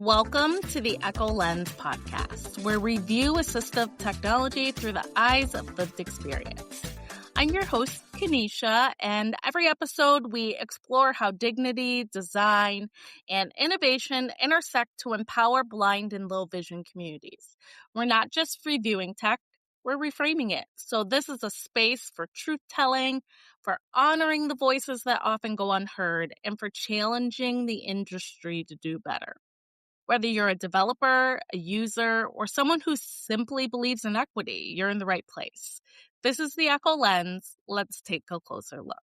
Welcome to the Echo Lens podcast, where we view assistive technology through the eyes of lived experience. I'm your host, Kenisha, and every episode we explore how dignity, design, and innovation intersect to empower blind and low vision communities. We're not just reviewing tech, we're reframing it. So this is a space for truth-telling, for honoring the voices that often go unheard, and for challenging the industry to do better. Whether you're a developer, a user, or someone who simply believes in equity, you're in the right place. This is the Echo Lens. Let's take a closer look.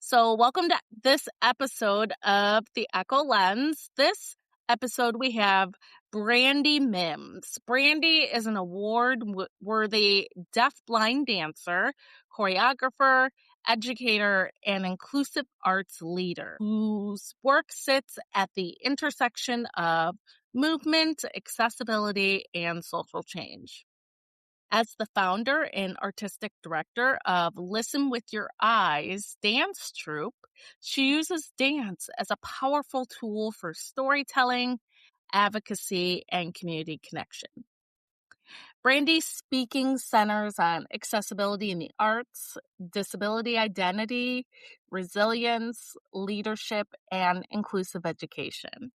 So, welcome to this episode of the Echo Lens. This episode, we have Brandy Mims. Brandy is an award-worthy deaf-blind dancer, choreographer, educator, and inclusive arts leader whose work sits at the intersection of movement, accessibility, and social change. As the founder and artistic director of Listen With Your Eyes dance troupe, she uses dance as a powerful tool for storytelling, advocacy, and community connection. Brandy's speaking centers on accessibility in the arts, disability identity, resilience, leadership, and inclusive education.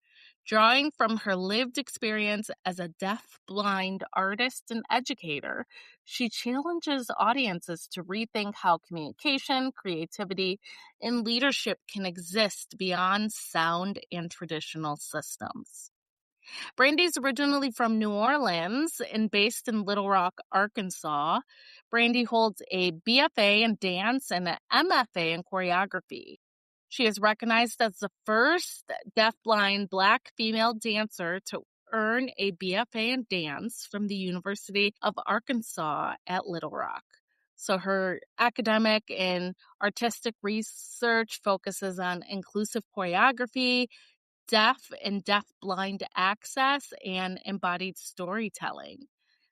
Drawing from her lived experience as a deaf-blind artist and educator, she challenges audiences to rethink how communication, creativity, and leadership can exist beyond sound and traditional systems. Brandy's originally from New Orleans and based in Little Rock, Arkansas. Brandy holds a BFA in dance and an MFA in choreography. She is recognized as the first deafblind Black female dancer to earn a BFA in dance from the University of Arkansas at Little Rock. So her academic and artistic research focuses on inclusive choreography, deaf and deaf-blind access, and embodied storytelling.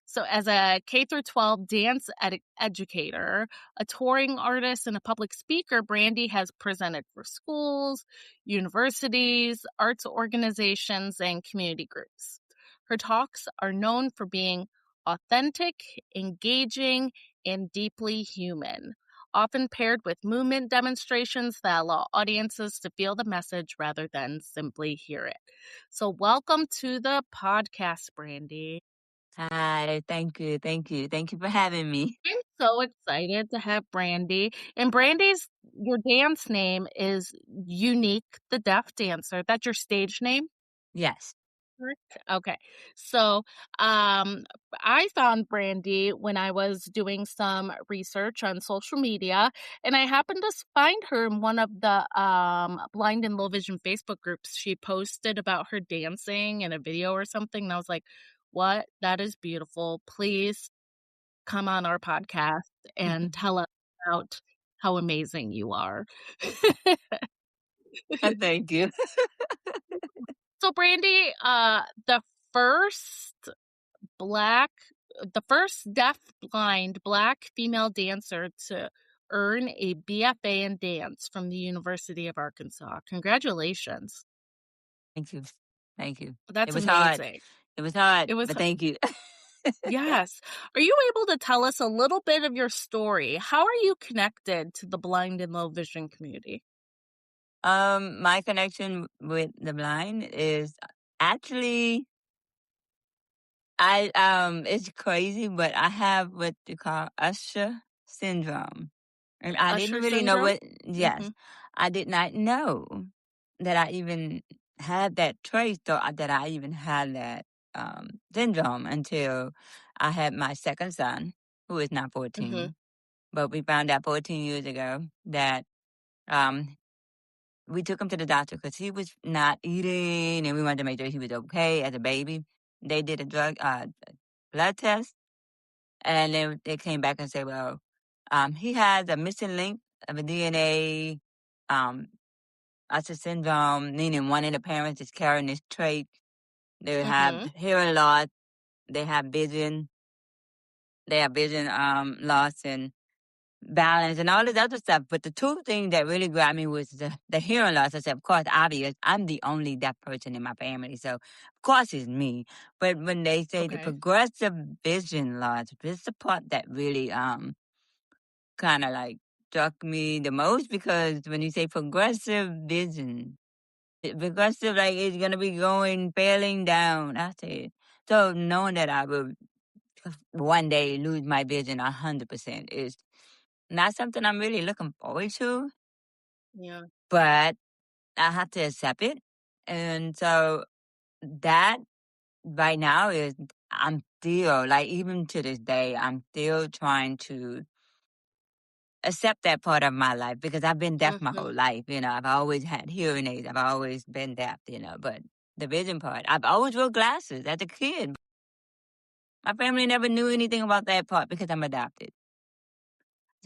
So as a K through 12 dance educator, a touring artist, and a public speaker, Brandy has presented for schools, universities, arts organizations, and community groups. Her talks are known for being authentic, engaging, and deeply human, often paired with movement demonstrations that allow audiences to feel the message rather than simply hear it. So welcome to the podcast, Brandy. Hi, thank you. Thank you for having me. I'm so excited to have Brandy. And your dance name is Unique the Deaf Dancer. That's your stage name? Yes. Correct? Okay. So, I found Brandy when I was doing some research on social media, and I happened to find her in one of the blind and low vision Facebook groups. She posted about her dancing in a video or something, and I was like, "What? That is beautiful. Please come on our podcast and tell us about how amazing you are." Thank you. So, Brandy, first black, the first deaf-blind Black female dancer to earn a BFA in dance from the University of Arkansas. Congratulations. Thank you. Thank you. It That's was hard. amazing. It was hard, It was, but thank you. yes. Are you able to tell us a little bit of your story? How are you connected to the blind and low vision community? My connection with the blind is actually it's crazy, but I have what you call Usher syndrome. And I Usher didn't really know syndrome? yes, I did not know that I even had that trait or that I even had that syndrome until I had my second son, who is now Mm-hmm. 14. But we found out 14 years ago that um, we took him to the doctor because he was not eating and we wanted to make sure he was okay as a baby. They did a blood test, and then they came back and said, well, he has a missing link of a DNA, Usher syndrome, meaning one of the parents is carrying this trait. They have Mm-hmm. hearing loss, they have vision loss, and balance and all this other stuff. But the two things that really grabbed me was the hearing loss. I said, of course, obvious. I'm the only deaf person in my family, so of course it's me. But when they say the Okay. progressive vision loss, this is the part that really kind of like struck me the most, because when you say progressive vision, progressive, like it's gonna be going failing down. I said, so knowing that I will one day lose my vision 100% is not something I'm really looking forward to, Yeah. but I have to accept it. And so that right now is, I'm still, like, even to this day, I'm still trying to accept that part of my life, because I've been deaf my Mhm. whole life. I've always had hearing aids. I've always been deaf, but the vision part, I've always wore glasses as a kid. My family never knew anything about that part because I'm adopted.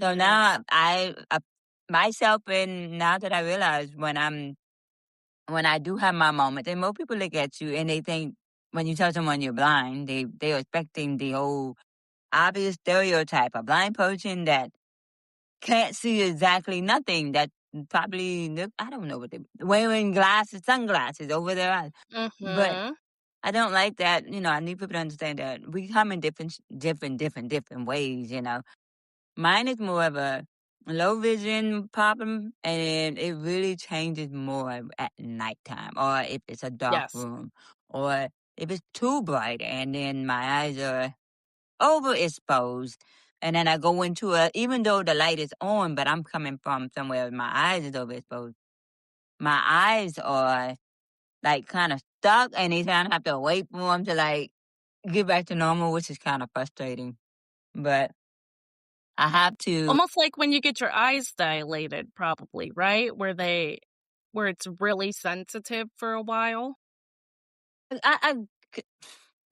So now Yes. myself, and now that I realize when I do have my moment, and most people look at you and they think when you tell someone you're blind, they're expecting the whole obvious stereotype, a blind person that can't see exactly nothing, that probably look, I don't know what they wearing glasses, sunglasses over their eyes. But Mhm. I don't like that. I need people to understand that we come in different ways. Mine is more of a low vision problem, and it really changes more at nighttime, or if it's a dark Yes. room, or if it's too bright, and then my eyes are overexposed. And then I go into even though the light is on, but I'm coming from somewhere my eyes is overexposed. My eyes are like kind of stuck, and they kind of have to wait for them to like get back to normal, which is kind of frustrating. But I have to. Almost like when you get your eyes dilated, probably, right? Where it's really sensitive for a while? I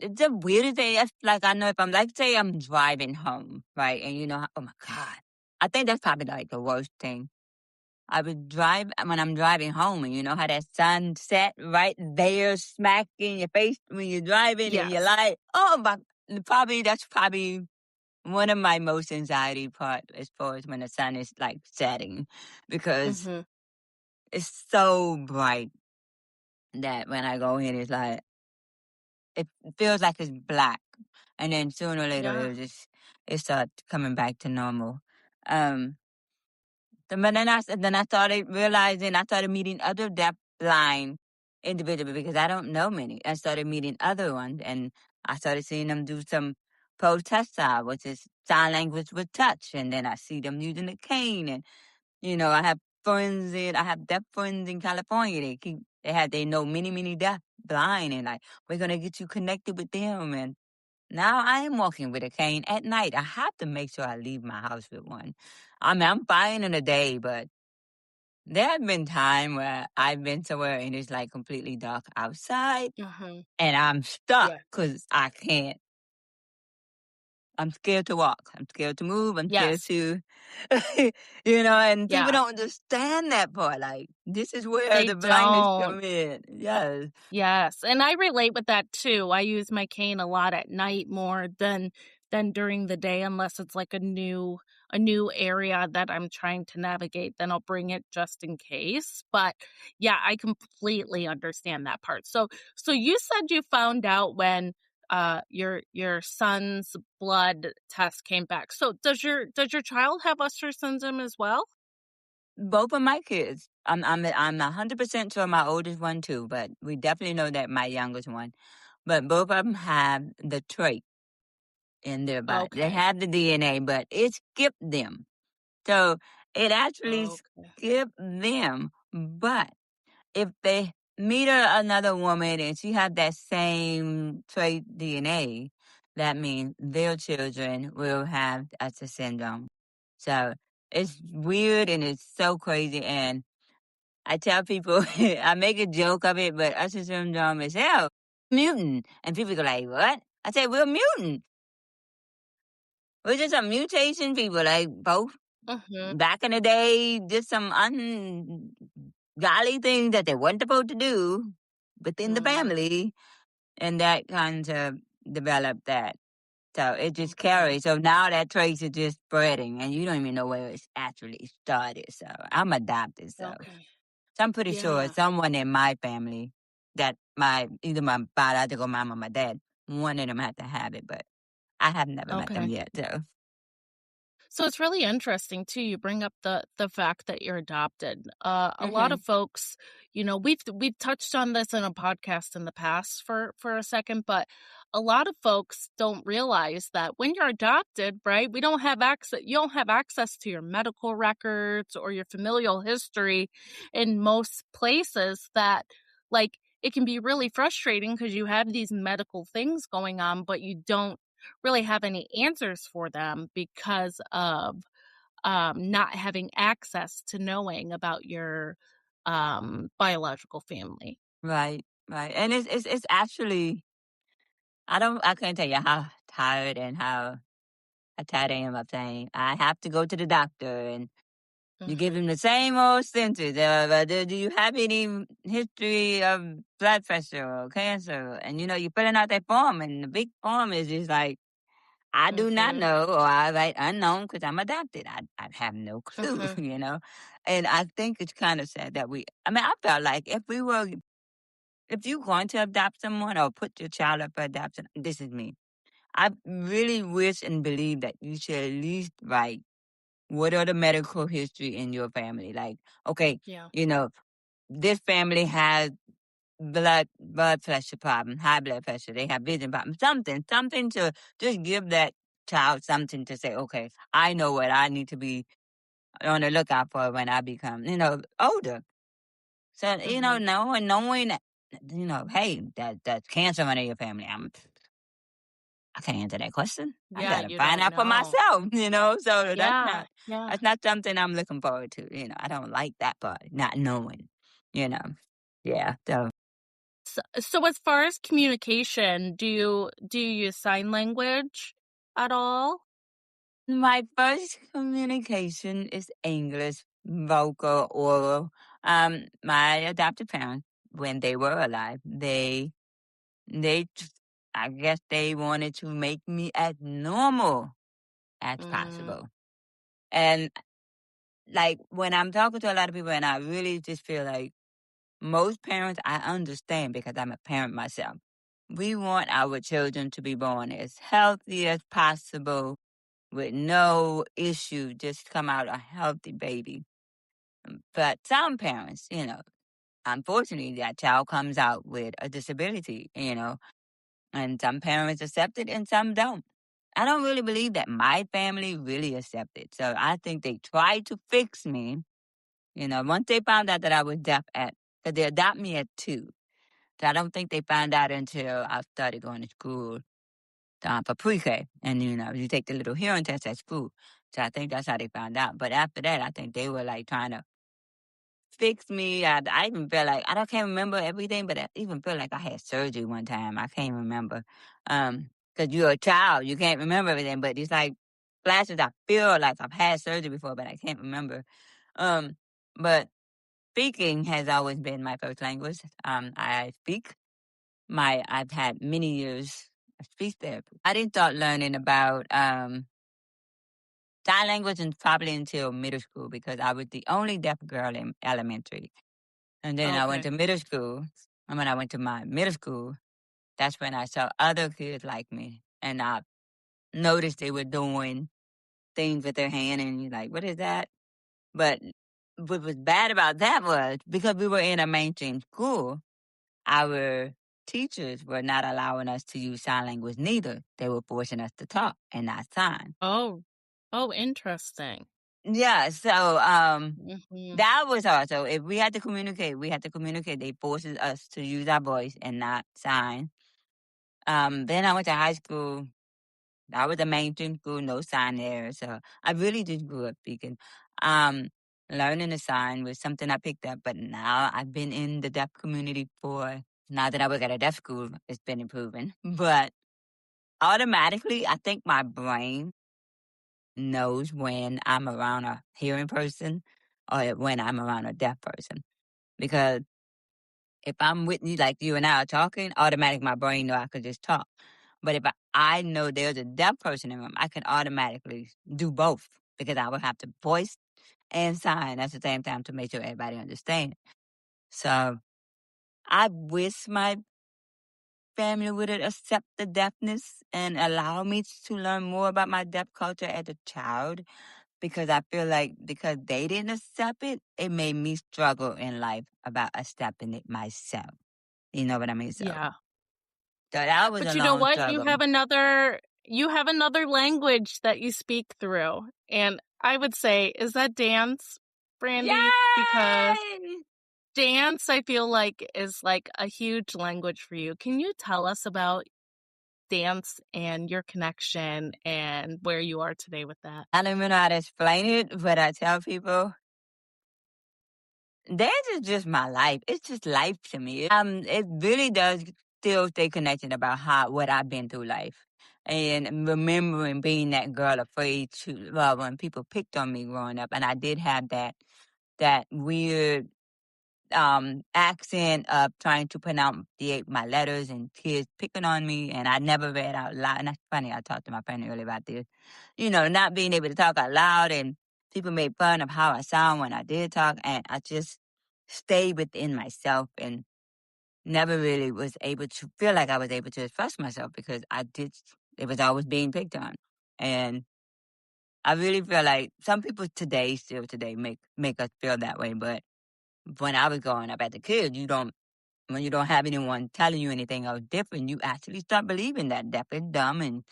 the weirdest thing, that's like, I know if I'm, like, say I'm driving home, right? And oh my God. I think that's probably like the worst thing. I would drive when I'm driving home, and you know how that sun set right there smack in your face when you're driving, and you're Yes. like, oh my, that's probably one of my most anxiety part, as far as when the sun is like setting, because Mhm. it's so bright that when I go in, it's like, it feels like it's black, and then sooner or later Yeah. it starts coming back to normal. Um, but then I started realizing, I started meeting other deaf blind individuals, because I don't know many. I started meeting other ones, and I started seeing them do some protesta, which is sign language with touch, and then I see them using a cane, and I have deaf friends in California. They know many deaf blind, and like, we're gonna get you connected with them. And now I am walking with a cane at night. I have to make sure I leave my house with one. I mean, I'm fine in the day, but there have been time where I've been somewhere and it's like completely dark outside, Mhm. and I'm stuck Yeah. because I can't. I'm scared to walk. I'm scared to move. I'm scared Yes. to, and people Yeah. don't understand that part. Like, this is where They the blindness don't. come in. Yes. Yes, and I relate with that too. I use my cane a lot at night more than during the day, unless it's like a new area that I'm trying to navigate, then I'll bring it just in case. But yeah, I completely understand that part. So you said you found out when your son's blood test came back. So does your child have Usher syndrome as well? Both of my kids. I'm 100% sure my oldest one too, but we definitely know that my youngest one. But both of them have the trait in their body. They Okay. have the DNA, but it skipped them. So it actually Okay. skipped them. But if they meet another woman and she has that same trait DNA, that means their children will have Usher syndrome. So it's weird and it's so crazy. And I tell people, I make a joke of it, but Usher syndrome is hell, mutant. And people go like, what? I say, we're mutant. We're just a mutation people, like both Mhm. back in the day, did some ungodly things that they weren't supposed to do within the Mm. family. And that kind of developed that. So it just Okay. carries. So now that trace is just spreading, and you don't even know where it's actually started. So I'm adopted. Okay. So I'm pretty sure Yeah. someone in my family that either my biological mom or my dad, one of them had to have it, but I have never met them Okay. yet. So So it's really interesting too. You bring up the fact that you're adopted. A lot hmm of folks, we've touched on this in a podcast in the past for a second, but a lot of folks don't realize that when you're adopted, right, we don't have access. You don't have access to your medical records or your familial history in most places. That like it can be really frustrating because you have these medical things going on, but you don't really have any answers for them because of not having access to knowing about your biological family. right, right, and it's actually I can't tell you how tired and how tired I am of saying I have to go to the doctor and you give Hmm. him the same old sentence. Do you have any history of blood pressure or cancer? And you're filling out that form, and the big form is just like, I do not Hmm. know, or I write unknown because I'm adopted. I have no clue, Hmm. And I think it's kind of sad that I mean, I felt like if you're going to adopt someone or put your child up for adoption, this is me. I really wish and believe that you should at least write what are the medical history in your family? Like, okay, Yeah. you know, this family has blood pressure problem, high blood pressure. They have vision problem, something to just give that child something to say. Okay, I know what I need to be on the lookout for when I become, older. So Hmm. knowing that, hey, that's cancer in your family. I can't answer that question. I Yeah, gotta you find don't out for know. myself, So Yeah, yeah. that's not something I'm looking forward to. I don't like that part, not knowing, you know. Yeah. So So as far as communication, do you use sign language at all? my first communication is English, vocal, oral. My adopted parents, when they were alive, I guess they wanted to make me as normal as Mm, possible. And like when I'm talking to a lot of people, and I really just feel like most parents, I understand because I'm a parent myself. We want our children to be born as healthy as possible with no issue, just come out a healthy baby. But some parents, unfortunately, that child comes out with a disability, and some parents accept it and some don't. I don't really believe that my family really accepted. So I think they tried to fix me. Once they found out that I was deaf because they adopted me at 2. So I don't think they found out until I started going to school for pre-K. And, you take the little hearing test at school. So I think that's how they found out. But after that, I think they were like trying to fix me. I even feel like, I don't can't remember everything, but I even feel like I had surgery one time. I can't remember. Because you're a child, you can't remember everything. But it's like flashes, I feel like I've had surgery before, but I can't remember. Um, but speaking has always been my first language. I speak. I've had many years of speech therapy. I didn't start learning about sign language and probably until middle school because I was the only deaf girl in elementary. And then I went okay. to middle school. And when I went to my middle school, that's when I saw other kids like me. And I noticed they were doing things with their hand and you're like, what is that? But what was bad about that was because we were in a mainstream school, our teachers were not allowing us to use sign language neither. They were forcing us to talk and not sign. Oh, oh, interesting. Yeah, so Hmm. that was hard. So if we had to communicate, we had to communicate. They forced us to use our voice and not sign. Then I went to high school. That was a mainstream school, no sign there. So I really just grew up speaking. Um, Learning to sign was something I picked up, but now I've been in the deaf community for now that I work at a deaf school, it's been improving. But automatically, I think my brain knows when I'm around a hearing person or when I'm around a deaf person. Because if I'm with you, like you and I are talking, automatically my brain know I could just talk. But if I know there's a deaf person in the room, I can automatically do both because I would have to voice and sign at the same time to make sure everybody understands. So I wish my family would accept the deafness and allow me to learn more about my deaf culture as a child, because I feel like because they didn't accept it, it made me struggle in life about accepting it myself. You know what I mean? Yeah. So that was a But you know long what? struggle. You have another language that you speak through. And I would say, is that dance, Brandy? Because Yay! dance, I feel like, is like a huge language for you. Can you tell us about dance and your connection and where you are today with that? I don't even know how to explain it, but I tell people dance is just my life. It's just life to me. It really does still stay connected about what I've been through life. And remembering being that girl afraid to, well, when people picked on me growing up, and I did have that weird accent of trying to pronunciate my letters and kids picking on me, and I never read out loud. And that's funny, I talked to my friend earlier about this. Not being able to talk out loud, and people made fun of how I sound when I did talk, and I just stayed within myself and never really was able to feel like I was able to express myself because it was always being picked on. And I really feel like some people still today make us feel that way, but when I was growing up as a kid, when you don't have anyone telling you anything else different, you actually start believing that deaf is dumb and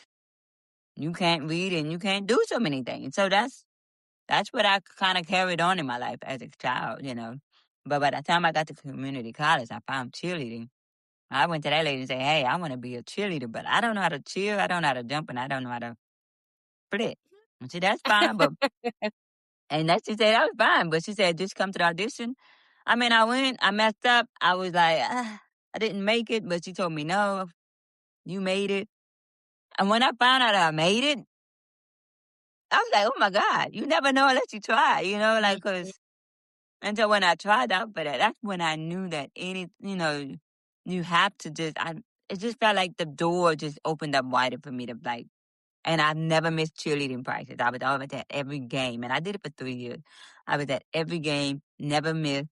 you can't read and you can't do so many things. So that's what I kind of carried on in my life as a child. But by the time I got to community college, I found cheerleading. I went to that lady and said, "Hey, I want to be a cheerleader, but I don't know how to cheer, I don't know how to jump, and I don't know how to split." And she said, "That's fine, but," and that she said that was fine, but she said, "Just come to the audition." I mean, I went, I messed up. I was like, I didn't make it, but she told me, "No, you made it." And when I found out I made it, I was like, "Oh my God, you never know unless you try," Mhm. cause until when I tried out for that, that's when I knew that you have to it just felt like the door just opened up wider for me to like, and I've never missed cheerleading practice. I was always at every game, and I did it for 3 years. I was at every game, never missed.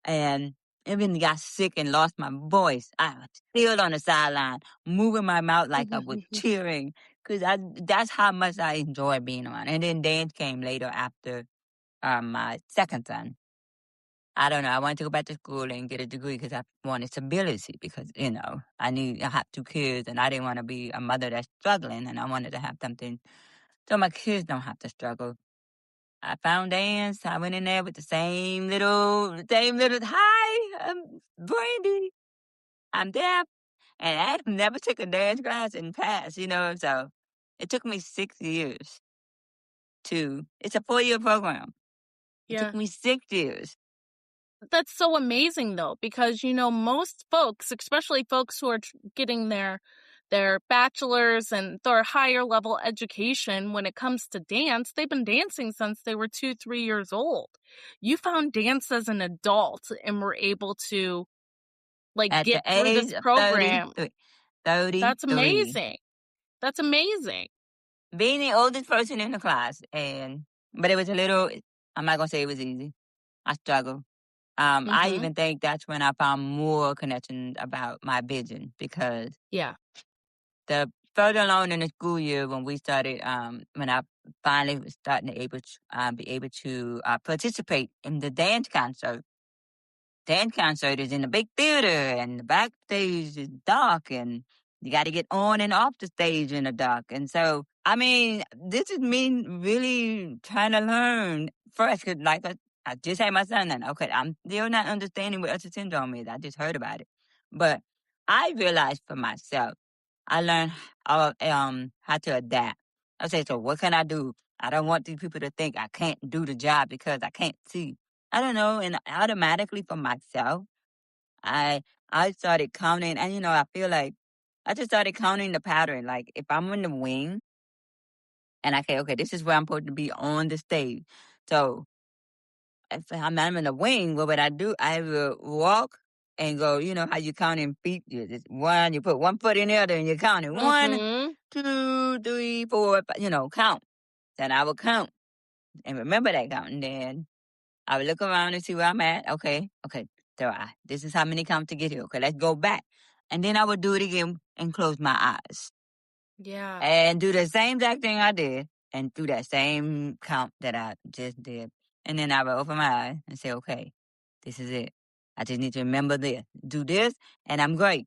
And even got sick and lost my voice. I was still on the sideline, moving my mouth like I was cheering, because that's how much I enjoy being on. And then dance came later after my second son. I don't know. I wanted to go back to school and get a degree because I wanted stability because, I have 2 kids and I didn't want to be a mother that's struggling, and I wanted to have something so my kids don't have to struggle. I found dance. I went in there with the same little, hi, I'm Brandy. I'm deaf. And I had never took a dance class and passed. So it took me 6 years it's a 4-year program. It took Yeah. me 6 years. That's so amazing though, because most folks, especially folks who are getting their bachelor's and their higher level education, when it comes to dance, they've been dancing since they were 2, 3 years old. You found dance as an adult and were able to like At the get through age this of program. 33, That's 33, amazing. That's amazing. being the oldest person in the class. But it was I'm not going to say it was easy. I struggled. I Mhm. even think that's when I found more connection about my vision, because Yeah. the further along in the school year when we started, when I finally was starting to be able to participate in the dance concert is in the big theater and the backstage is dark and you got to get on and off the stage in the dark. And so, I mean, this is me really trying to learn first, because like I just had my son and okay, I'm still not understanding what Usher syndrome is. I just heard about it. But I realized for myself, I learned how to adapt. I say, so what can I do? I don't want these people to think I can't do the job because I can't see. I don't know, and automatically for myself, I I started counting, and I feel like I just started counting the pattern. Like if I'm in the wing, and I say, okay, this is where I'm supposed to be on the stage. So if I'm in the wing, what would I do? I will walk. and go, you know how you counting feet? You just one, you put one foot in the other and you're counting one, Mhm. 2, 3, 4, you know, count. Then I would count and remember that counting. Then I would look around and see where I'm at. Okay, okay, there I. This is how many counts to get here. Okay, let's go back. And then I would do it again and close my eyes Yeah. and do the same exact thing I did and do that same count that I just did. And then I would open my eyes and say, okay, this is it. I just need to remember this, do this, and I'm great.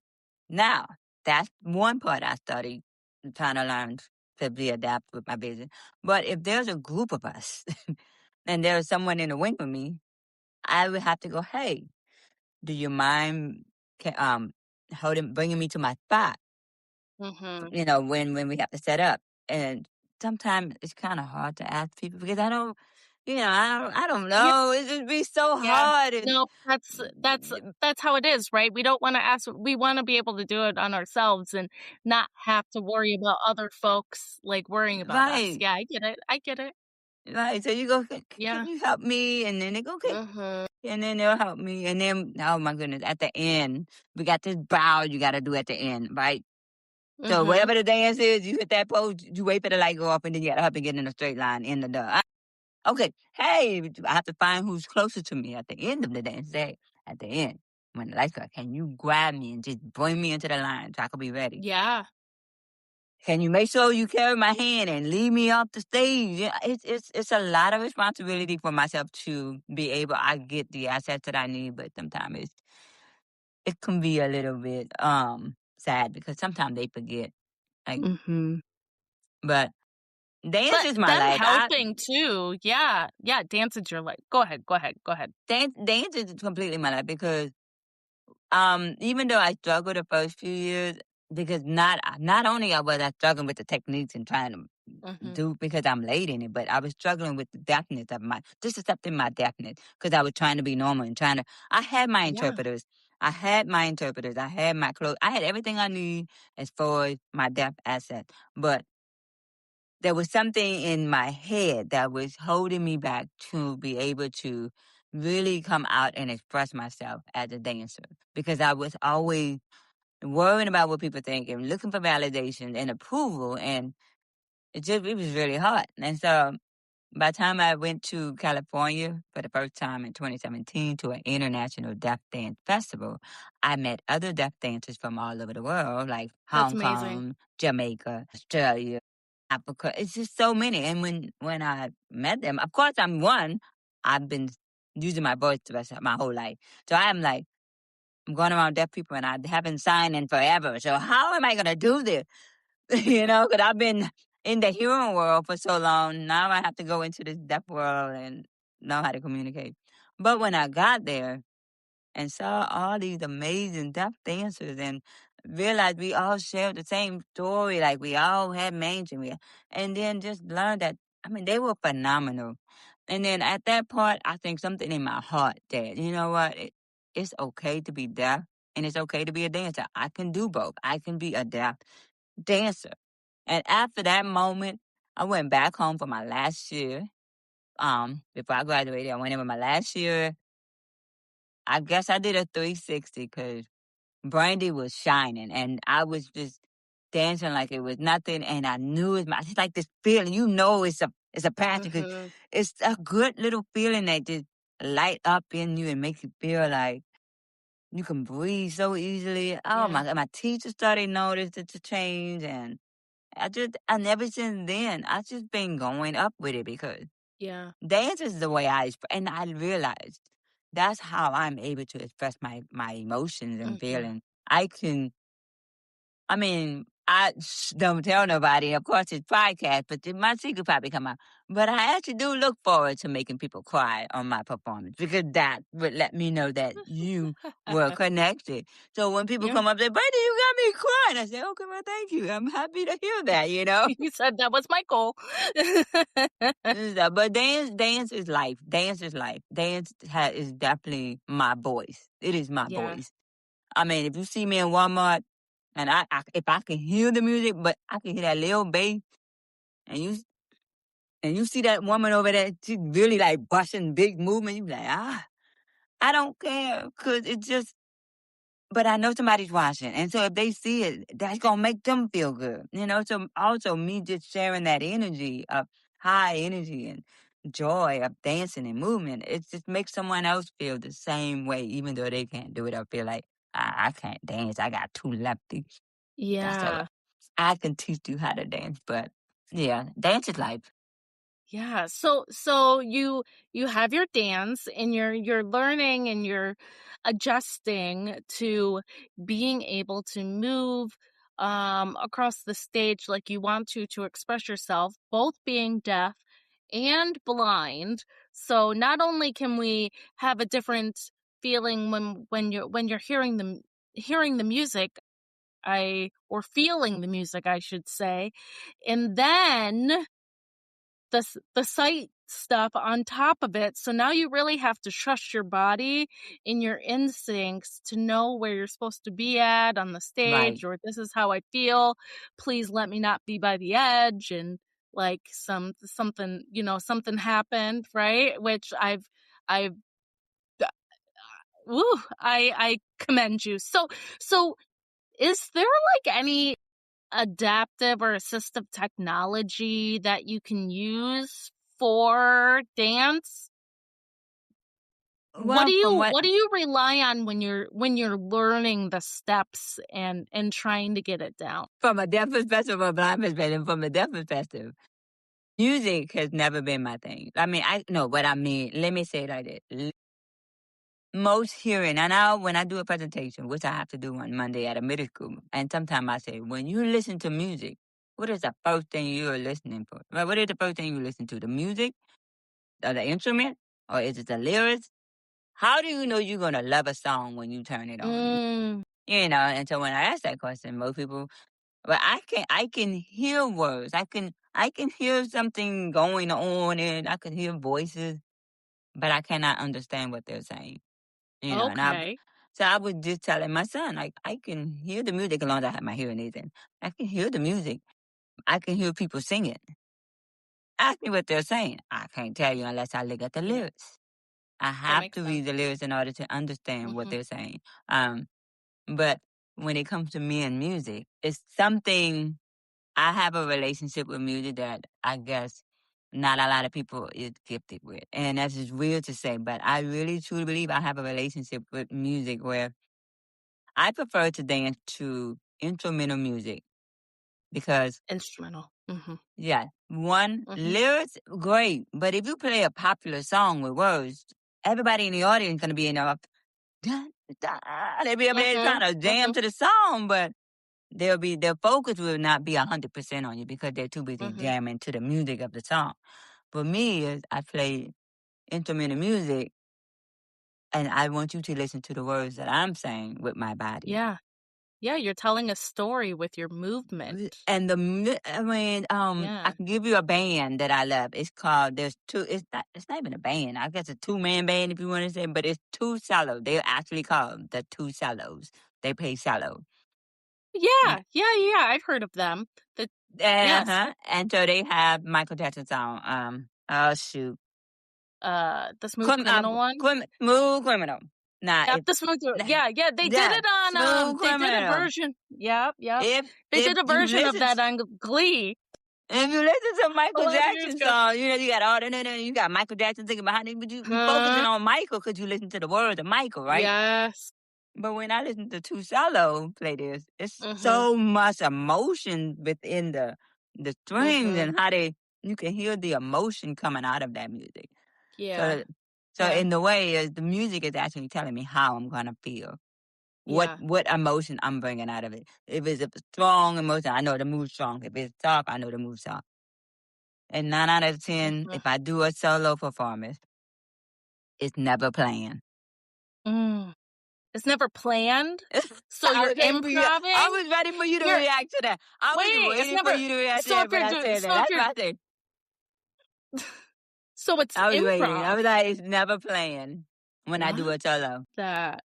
Now, that's one part I studied, trying to learn to be adapt with my business. But if there's a group of us and there's someone in the wing with me, I would have to go, hey, do you mind bringing me to my spot? Mhm. You know, when we have to set up. And sometimes it's kind of hard to ask people because I don't, you know, I don't Yeah. know. It just be so Yeah. hard. And No, that's how it is, right? We don't wanna ask we wanna be able to do it on ourselves and not have to worry about other folks, like, worrying about us. right, Yeah, I get it, I get it. right. So you go, can Yeah. you help me? And then they go, okay. Mhm. And then they'll help me. And then, oh my goodness, at the end, we got this bow you got to do at the end, right? So Mhm. whatever the dance is, you hit that pose, you wait for the light go off, and then you got to help and get in a straight line in the door. Okay, hey, I have to find who's closer to me at the end of the dance. Say, at the end, when the lights go, can you grab me and just bring me into the line so I can be ready? Yeah. Can you make sure you carry my hand and lead me off the stage? Yeah, it's a lot of responsibility for myself to be able. I get the assets that I need, but sometimes it can be a little bit sad because sometimes they forget. Like, Mhm. but dance But is my them life. I helping too, yeah. Yeah, dance is your life. Go ahead, go ahead, go ahead. dance is completely my life because even though I struggled the first few years, because not only was I struggling with the techniques and trying to Mhm. do because I'm late in it, but I was struggling with the deafness of my just accepting my deafness because I was trying to be normal and trying to. I had my Yeah. interpreters. I had my interpreters. I had my clothes. I had everything I need as far as my deaf asset, but there was something in my head that was holding me back to be able to really come out and express myself as a dancer because I was always worrying about what people think and looking for validation and approval, and it was really hard. And so by the time I went to California for the first time in 2017 to an international deaf dance festival, I met other deaf dancers from all over the world, like That's Hong amazing. Kong, Jamaica, Australia, Africa. It's just so many. And when I met them, of course I'm one. I've been using my voice the rest of my whole life. So I'm like, I'm going around deaf people and I haven't signed in forever. So how am I going to do this? Because I've been in the hearing world for so long. Now I have to go into this deaf world and know how to communicate. But when I got there and saw all these amazing deaf dancers and realized we all shared the same story, like we all had mange and then just learned that, I mean, they were phenomenal. And then at that part, I think something in my heart that, you know what, it's okay to be deaf and it's okay to be a dancer. I can do both. I can be a deaf dancer. And after that moment, I went back home for my last year. Before I graduated, I went in with my last year. I guess I did a 360 because Brandy was shining and I was just dancing like it was nothing. And I knew it's like this feeling, it's a passion because Mhm. it's a good little feeling that just light up in you and makes you feel like you can breathe so easily. Oh Yeah. my teacher started noticed the change and and ever since then, I just been going up with it because Yeah. dance is the way and I realized that's how I'm able to express my emotions and Mhm. feelings. I mean, don't tell nobody. Of course, it's podcast, but my secret probably come out. But I actually do look forward to making people cry on my performance because that would let me know that you were connected. So when people Yeah. come up and say, Brady, you got me crying, I say, okay, well, thank you. I'm happy to hear that. You said that was my goal. But dance is life. Dance is life. Is definitely my voice. It is my Yeah. voice. I mean, if you see me in Walmart, and if I can hear the music, but I can hear that little bass, and you see that woman over there, she really like busting big movement. You be like, I don't care, cause it's just but I know somebody's watching. And so if they see it, that's going to make them feel good. So also me just sharing that energy of high energy and joy of dancing and movement, it just makes someone else feel the same way, even though they can't do it or feel like, I can't dance. I got two lefties. That's all right. Yeah. I can teach you how to dance, but yeah, dance is life. Yeah. So you have your dance and you're learning and you're adjusting to being able to move across the stage like you want to express yourself, both being deaf and blind. So not only can we have a different feeling when you're hearing the music, I or feeling the music, I should say, and then the sight stuff on top of it. So now you really have to trust your body and your instincts to know where you're supposed to be at on the Right. stage, or this is how I feel. Please let me not be by the edge. And like something happened, right? Which I've woo, I commend you. So is there like any adaptive or assistive technology that you can use for dance? What do Well, from you what what do you rely on when you're learning the steps and trying to get it down? from a deaf perspective or a blind perspective, from a deaf perspective, music has never been my thing. I mean, I know what I mean. Let me say it like this. Most hearing, and now when I do a presentation, which I have to do on Monday at a middle school, and sometimes I say, when you listen to music, what is the first thing you are listening for? Well, what is the first thing you listen to? The music or the instrument? Or is it the lyrics? How do you know you're going to love a song when you turn it on? Mm, And so when I ask that question, most people, but I can hear words. I can hear something going on and I can hear voices, but I cannot understand what they're saying. And okay. I was just telling my son, like, I can hear the music as long as I have my hearing aids in. I can hear the music. I can hear people singing. Ask me what they're saying. I can't tell you unless I look at the Yeah, lyrics. I that have makes to sense. read the lyrics in order to understand what Mhm. they're saying. Um, but when it comes to me and music, it's something I have a relationship with music that I guess not a lot of people is gifted with. And that's just weird to say, but I really truly believe I have a relationship with music where I prefer to dance to instrumental music because, Instrumental. Mhm. yeah, one, Mhm. lyrics, great. But if you play a popular song with words, everybody in the audience going to be in a, dun, dun, they'll be up there trying Mhm. to jam Mhm. to the song, but their focus will not be 100% on you because they're too busy Mhm. jamming to the music of the song. For me, is I play instrumental music and I want you to listen to the words that I'm saying with my body. Yeah. Yeah, you're telling a story with your movement. And I mean, I Yeah. can give you a band that I love. It's called, there's two, it's not even a band. I guess a two-man band if you want to say, but it's two cellos. They're actually called the two cellos. They play cello. Yeah. Yeah, I've heard of them. The Yes. Uh-huh. And so they have Michael Jackson song. Oh shoot. The Smooth Criminal one? Smooth Criminal. Nah, Yep, if the Smooth nah, Yeah, yeah, they did yeah, it on, Smooth they did a Criminal. version. Yep. If They if did a you version of listen that on Glee if you listen to a Michael lot of years Jackson ago. song, you got all the you got Michael Jackson singing behind it, but you focusing Huh? on Michael because you listen to the words of Michael, right? Yes. But when I listen to two solo play this, it's Mhm, so much emotion within the strings mhm. and how you can hear the emotion coming out of that music. Yeah, So so yeah, in the way is the music is actually telling me how I'm gonna feel. What yeah. what emotion I'm bringing out of it. If it's a strong emotion, I know the move strong. If it's soft, I know the move soft. And 9 out of 10, Mhm. if I do a solo performance, it's never planned. Mm. It's never planned? So I you're was waiting for you. I improving? was ready for you to You're react to that. I was Wait, it's waiting for never you to react to so that, if but you're I doing said that. so if That's you're what I said. so it's I was waiting. I improv was like, it's never planned when I do Love a solo. that.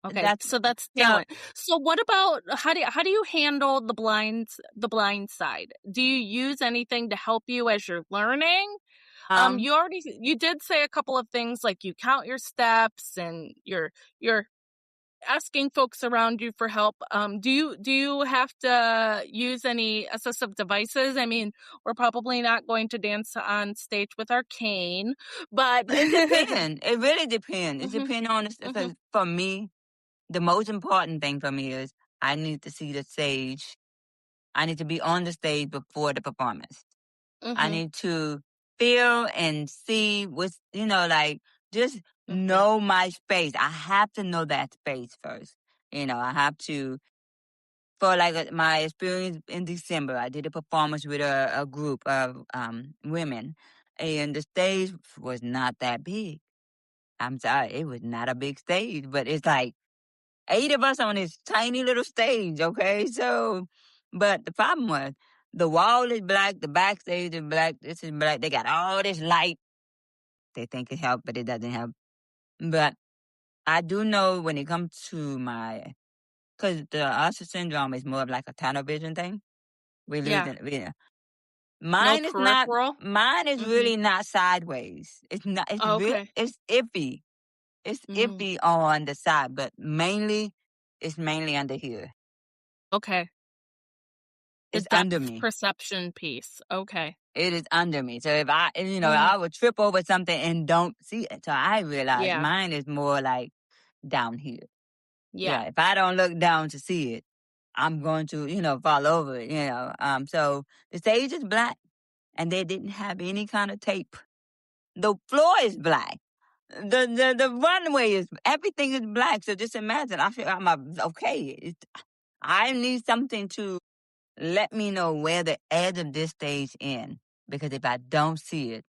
Okay, That's so that's so talent. So what about how do you handle the blind side? Do you use anything to help you as you're learning? um You did say a couple of things like you count your steps and your asking folks around you for help, do you have to use any assistive devices? I mean, we're probably not going to dance on stage with our cane, but It depends. It really depends. It Mhm, depends on mhm, because for me, the most important thing for me is I need to see the stage. I need to be on the stage before the performance. I mhm, need to feel and see what's, like just mhm, know my space. I have to know that space first. I have to, for like my experience in December, I did a performance with a group of women, and the stage was not that big. I'm sorry, it was not a big stage, but it's like 8 of us on this tiny little stage, okay? So, but the problem was the wall is black, the backstage is black, this is black. They got all this light. They think it helped, but it doesn't help. But I do know when it comes to because the Usher syndrome is more of like a tunnel vision thing. We lose yeah, it. no Mine is not. peripheral? Mine is Mhm, really not sideways. It's not. oh, okay, It's iffy. It's mhm, iffy on the side, but it's mainly under here. okay, the It's under depth me. perception piece, okay, It is under me. So if mhm, I would trip over something and don't see it. So I realize yeah, mine is more like down here. yeah, Yeah. If I don't look down to see it, I'm going to, fall over it. So the stage is black and they didn't have any kind of tape. The floor is black. The runway is everything is black. So just imagine. I feel okay. I need something to let me know where the edge of this stage ends. Because if I don't see it,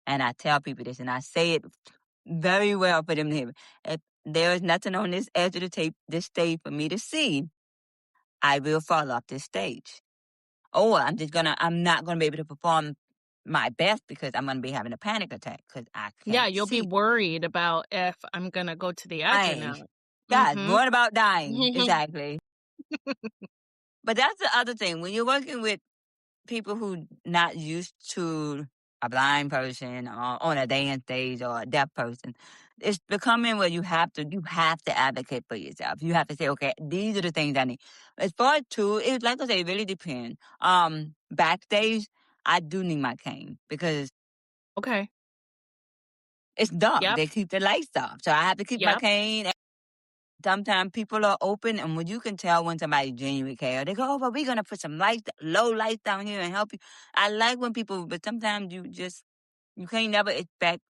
and I tell people this, and I say it very well for them to hear, if there is nothing on this edge of the tape, this stage for me to see, I will fall off this stage. Or I'm not gonna be able to perform my best because I'm gonna be having a panic attack because I yeah, can't you'll be see. worried about if I'm gonna go to the edge or Dying. not. God, Mhm. what about dying? Exactly. But that's the other thing. When you're working with people who not used to a blind person or on a dance stage or a deaf person, it's becoming where you have to advocate for yourself. You have to say, okay, these are the things I need. As far as too, it's like I say, it really depends. Backstage, I do need my cane because Okay. it's dark. Yep, They keep the lights off, so I have to keep my yep, cane. Sometimes people are open, and when you can tell when somebody genuinely care, they go, "Oh, but we're gonna put some lights, low lights down here, and help you." I like when people, but sometimes you can't never expect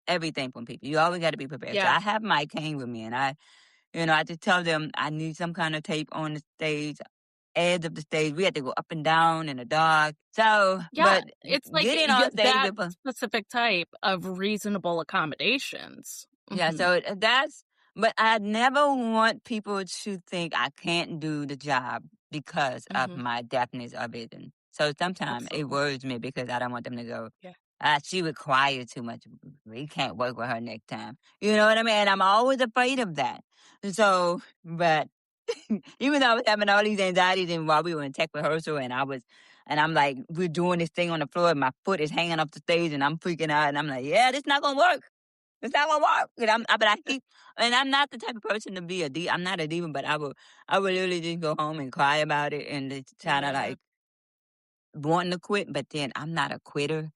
everything from people. You always got to be prepared. So yeah. I have my cane with me, and I just tell them I need some kind of tape on the stage, edge of the stage. We had to go up and down in the dark. So, Yeah, but it's like getting on stage that with specific type of reasonable accommodations. Yeah, Mhm, so but I never want people to think I can't do the job because of mhm, my deafness or vision. So sometimes it absolutely. worries me because I don't want them to go, Yeah, she requires too much. We can't work with her next time. You know what I mean? And I'm always afraid of that. So, but even though I was having all these anxieties and while we were in tech rehearsal and I'm like, we're doing this thing on the floor and my foot is hanging off the stage and I'm freaking out and I'm like, yeah, this not going to work. It's not gonna work. But I keep, and I'm not the type of person to be a diva. I'm not a diva, but I would literally just go home and cry about it and just kind of yeah. like wanting to quit. But then I'm not a quitter.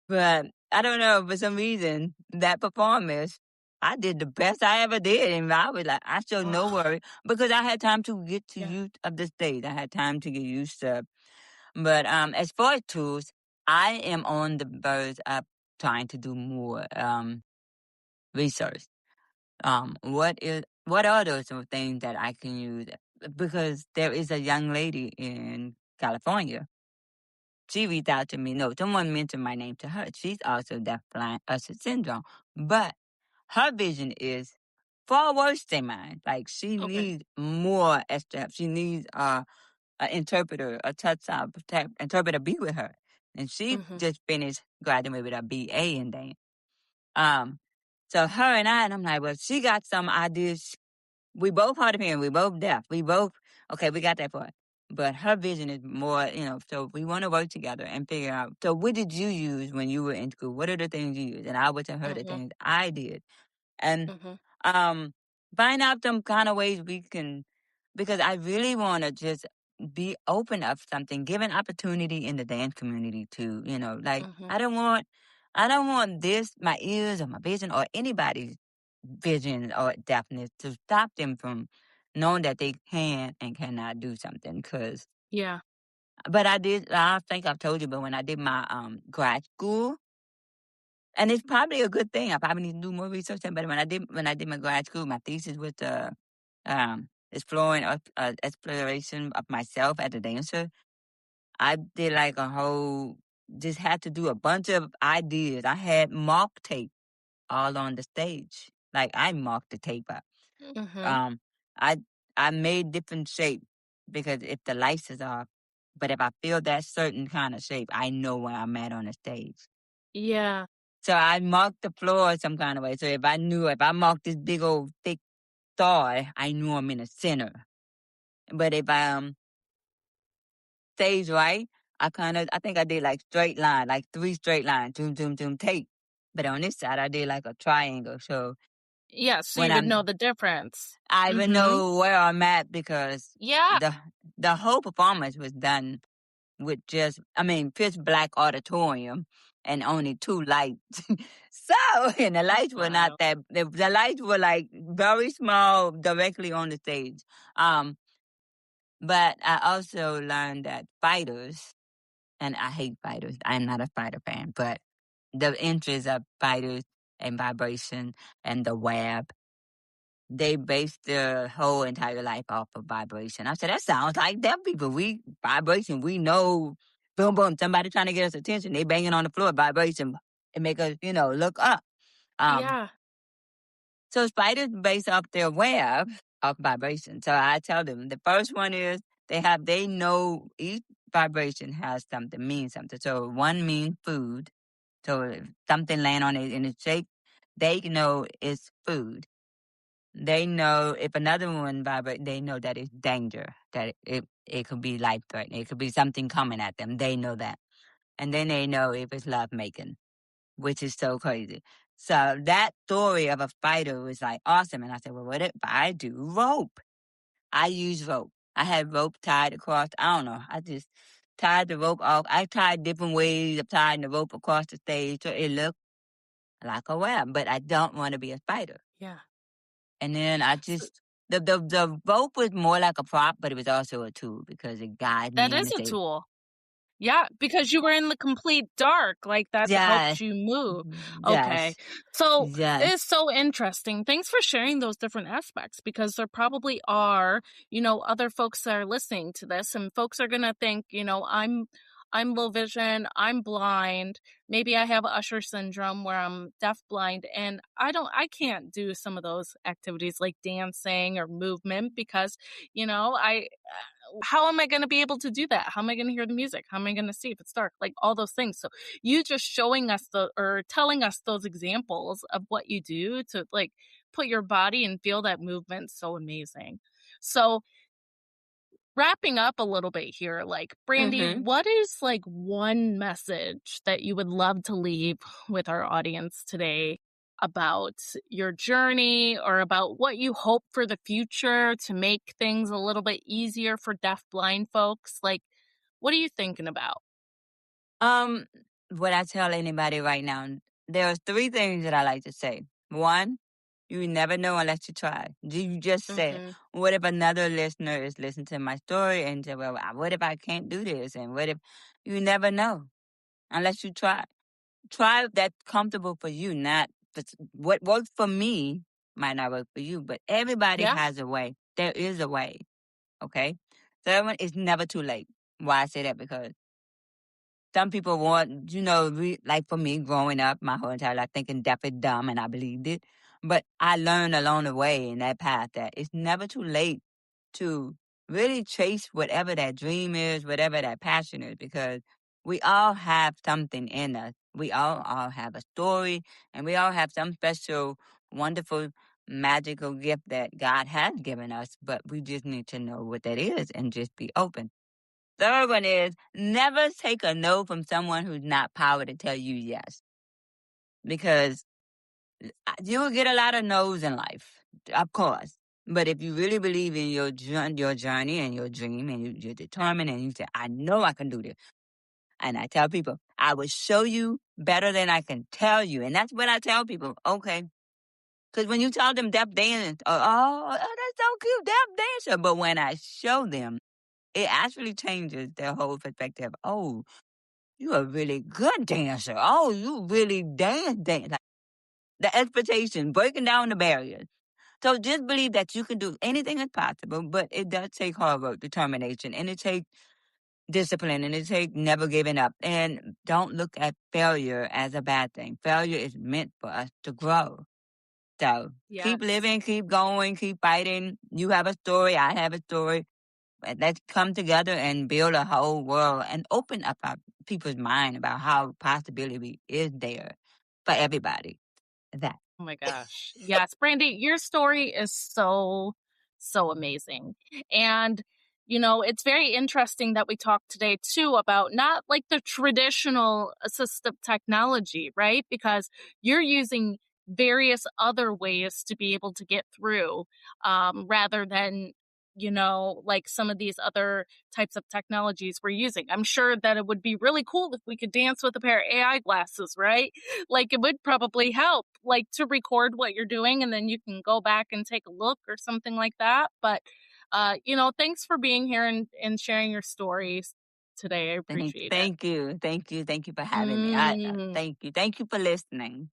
But I don't know, for some reason, that performance, I did the best I ever did. And I was like, I showed no Oh, worry because I had time to get to yeah, use of the stage. I had time to get used to. But as far as tools, I am on the verge of trying to do more research. What are those sort of things that I can use? Because there is a young lady in California. She reached out to me. No, someone mentioned my name to her. She's also deafblind Usher syndrome, but her vision is far worse than mine. Like she okay. needs more extra help. She needs an interpreter, a interpreter be with her, and she Mhm, just finished graduating with a BA in dance. Um, so her and I'm like, well, she got some ideas. We both hard of hearing, we both deaf, we both okay, we got that part. But her vision is more, so we want to work together and figure out. So what did you use when you were in school? What are the things you used? And I would tell her the mhm, things I did. And mhm, um find out some kind of ways we can, because I really want to just be open of something, give an opportunity in the dance community to, like Mm-hmm. I don't want this, my ears or my vision or anybody's vision or deafness to stop them from knowing that they can and cannot do something. Yeah. But I think I've told you, but when I did my grad school, and it's probably a good thing. I probably need to do more research. But when I did my grad school, my thesis was exploration of myself as a dancer. I did like a whole, just had to do a bunch of ideas. I had mark tape all on the stage. Like I marked the tape up. Mm-hmm. Um, I I made different shapes because if the lights is off, but if I feel that certain kind of shape, I know where I'm at on the stage. Yeah. So I marked the floor some kind of way. So if I marked this big old thick star, I knew I'm in the center. But if I stage right, I think I did like straight line, like 3 straight lines, zoom, zoom, zoom, tape. But on this side, I did like a triangle. So Yeah. So when you would know the difference. I even Mm-hmm. know where I'm at because Yeah. the whole performance was done with just, pitch black auditorium and only 2 lights. So, and the lights were not Wow. that, the lights were like very small directly on the stage. Um, but I also learned that fighters, and I hate fighters. I'm not a fighter fan, but the interest of fighters and vibration and the web, they base their whole entire life off of vibration. I said, that sounds like deaf people. Vibration, we know, boom, boom, somebody trying to get us attention. They banging on the floor, vibration. It make us, look up. Um, Yeah. so spiders base off their web of vibration. So I tell them the first one is they know each vibration has something, means something. So one means food. So if something land on it in its shape, they know it's food. They know if another one vibrate, they know that it's danger, that it could be life threatening. It could be something coming at them. They know that. And then they know if it's love making, which is so crazy. So that story of a spider was like awesome. And I said, well, what if I do rope? I use rope. I had rope tied across. I don't know. I just tied the rope off. I tried different ways of tying the rope across the stage so it looked like a web, but I don't want to be a spider. Yeah. And then I So just the rope was more like a prop, but it was also a tool because it guided that me on is the a stage. tool. Yeah, because you were in the complete dark, like, that helped Yes, you move. Okay. yes, So, yes. it's so interesting. Thanks for sharing those different aspects because there probably are, other folks that are listening to this, and folks are gonna think, I'm low vision, I'm blind, maybe I have Usher syndrome where I'm deaf blind, and I can't do some of those activities like dancing or movement because, I how am I going to be able to do that? How am I going to hear the music? How am I going to see if it's dark? Like all those things. So you just showing us or telling us those examples of what you do to like put your body and feel that movement so amazing. So wrapping up a little bit here, like Brandy, Mm-hmm. what is like one message that you would love to leave with our audience today about your journey or about what you hope for the future to make things a little bit easier for deaf blind folks? Like, what are you thinking about? Um, what I tell anybody right now, there are 3 things that I like to say. One, you never know unless you try. You just said, Mm-hmm. what if another listener is listening to my story and say, well, what if I can't do this? And what if you never know unless you try? Try that's comfortable for you, not what works for me might not work for you, but everybody Yeah. has a way. There is a way. Okay. So everyone, it's never too late. Why I say that? Because some people want, like for me growing up my whole entire life thinking deaf is dumb and I believed it. But I learned along the way in that path that it's never too late to really chase whatever that dream is, whatever that passion is, because we all have something in us. We all have a story and we all have some special, wonderful, magical gift that God has given us, but we just need to know what that is and just be open. Third one is never take a no from someone who's not powered to tell you yes. Because you'll get a lot of no's in life. of course. But if you really believe in your journey and your dream, and you're determined, and you say, I know I can do this. And I tell people, I will show you better than I can tell you. And that's what I tell people. Okay. Because when you tell them deaf dance, that's so cute, deaf dancer. But when I show them, it actually changes their whole perspective. Oh, you're a really good dancer. Oh, you really dance. Like, the expectation, breaking down the barriers. So just believe that you can do anything is possible, but it does take hard work, determination, and it takes discipline, and it takes never giving up. And don't look at failure as a bad thing. Failure is meant for us to grow. So keep Yes. living, keep going, keep fighting. You have a story, I have a story. Let's come together and build a whole world and open up our people's mind about how possibility is there for everybody. That. Oh my gosh. Yes, Brandy, your story is so, so amazing. And, it's very interesting that we talked today too about not like the traditional assistive technology, right? Because you're using various other ways to be able to get through, rather than, like some of these other types of technologies we're using. I'm sure that it would be really cool if we could dance with a pair of AI glasses, right? Like it would probably help, like to record what you're doing and then you can go back and take a look or something like that. But, thanks for being here and sharing your stories today. I appreciate it. Thank you. Thank you. Thank you for having me. Mm. Thank you. Thank you for listening.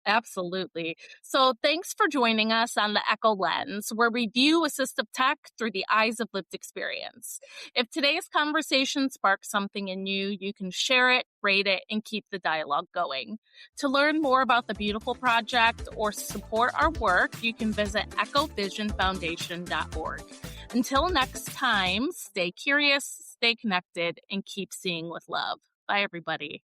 Absolutely. So thanks for joining us on the Echo Lens, where we view assistive tech through the eyes of lived experience. If today's conversation sparks something in you, you can share it, rate it, and keep the dialogue going. To learn more about the Beautiful Project or support our work, you can visit echovisionfoundation.org. Until next time, stay curious, stay connected, and keep seeing with love. Bye, everybody.